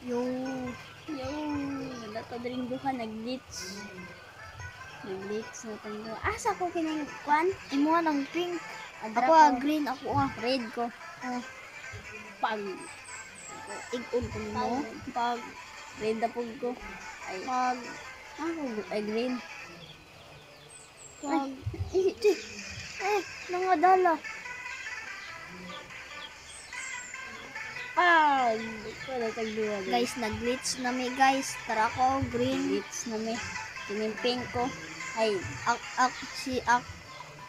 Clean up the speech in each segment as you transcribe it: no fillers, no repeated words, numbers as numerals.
Yung nato din duha nag-glitch. Nag-glitch na tanda. Asa ko kinang kwan? Imo ng pink. Adra Ako ko. green, ako Red ko. oh. Pag igod ko mo. Pag red na pug ko. Ay Pag ako ay green. pag nangadala. Pag wala tag duha. Guys, nag-glitch na mi guys. Tara ko green. Glitch na mi. Kining pink ko. Ay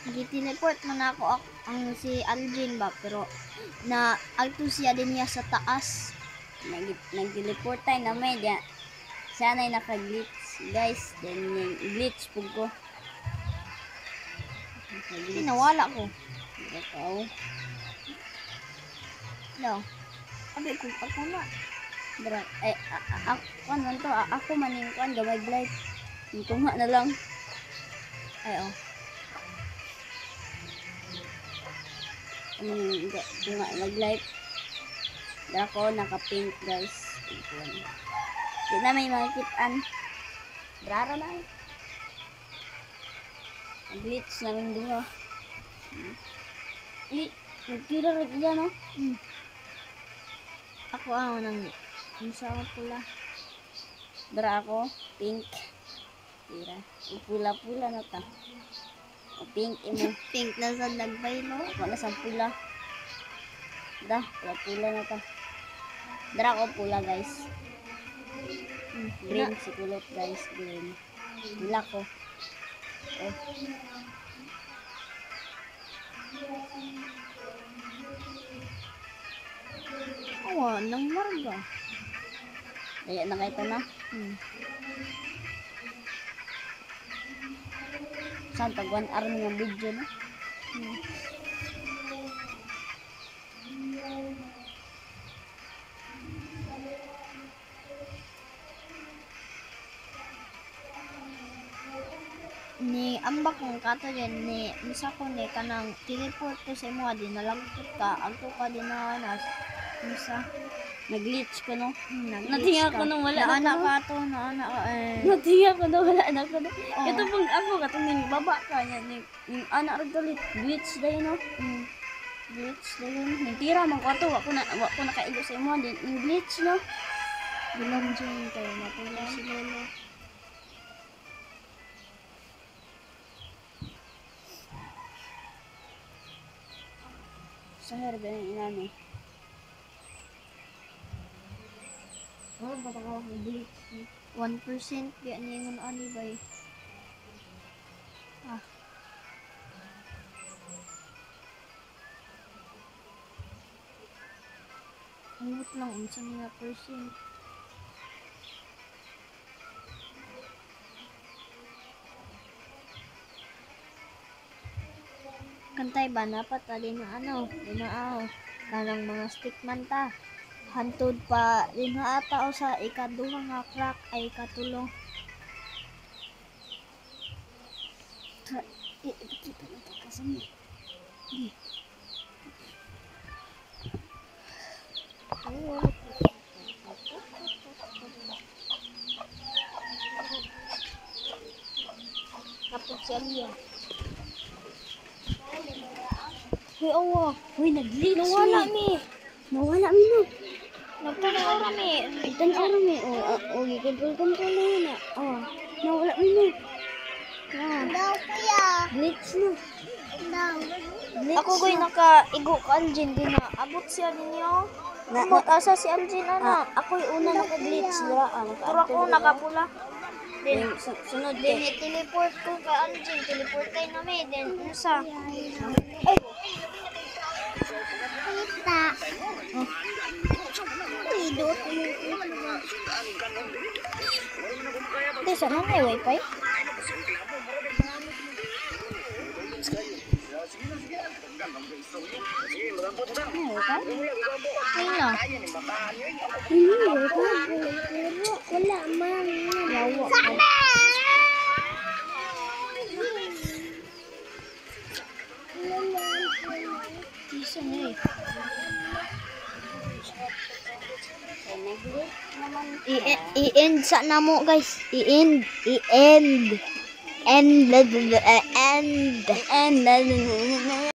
Giteleport man ako ang si Alvin ba, pero na agto siya din niya sa taas. nag-teleport tayo na may diya. Sana ay naka-glitch guys. Then yung glitch pug ko. Nawala ko. Ikaw. No. Abi ko ako na. Dra ay ako man to. Ako man yung kwan gamay blight. Yung tunga na lang. Ay oh. Tunga nag-light. Dra ko naka-pink guys. Di na may makikitaan. Drara na. Glitch namin duha. Nagtira rin dyan, no? Ako ang nang sa pula. Dra ako, pink. Tira. Pula-pula na ta. O pink imo. Pink na sa nagbaylo. Ako na sa pula. Da, pula na ta. Dra ako pula guys. Green si kulot guys, green. Black ko. Oh. Awa, nang marga. Kaya na kayo na. Saan pag 1 hour nga video na? Ni ambak kong kato din ni misa ko ni kanang teleport ko sa imo di nalagpot ka agto ka din na nas misa Nag-glitch ko no? nagtinga Natinga ko nung wala na na ka to na ana ka Natinga ko nung wala na ko. Oh. Ito pang ako katong ning baba ka niya yung anak rin galit. Glitch dayon no? Glitch dayon. Nitira man ko to. Ako nakaigo sa imo. Yung glitch no? bilang dyan kayo matulog si lolo. Sa herba yung inano. Oh, baka ko glitch 1% kaya niya yung ani ba Angot lang unsa nga percent. Kantay ba dapat din na ano, dinaaw kanang mga stickman ta. Hantod pa din na ata o sa ikaduha nga crack ay katulong. Ipakita na ito kasama. Tapos si Alia. Uy, awa. Uy, nag-glitch Nawala mi. mi. Nawala mi no. Nagtanaw ra mi. Tan-ara mi. O, gikontrol na. Oh, nawala mi no. Daw kuya. Glitch no. Daw. Glitch Ako goy naka-igo ka Aljin din na abot siya ninyo. Abot asa si Aljin ana. Ako'y una naka-glitch dira. Pero ako nakapula. Din Sunod din teleport ko kay Aljin. Teleport tayo na may. Then unsa? Ay, Kita. Idot. di sana may wifi? Ina. Wala man. Yawa. Isa na eh. Nag-glitch naman I-end sa namo guys. I-end. End. End. And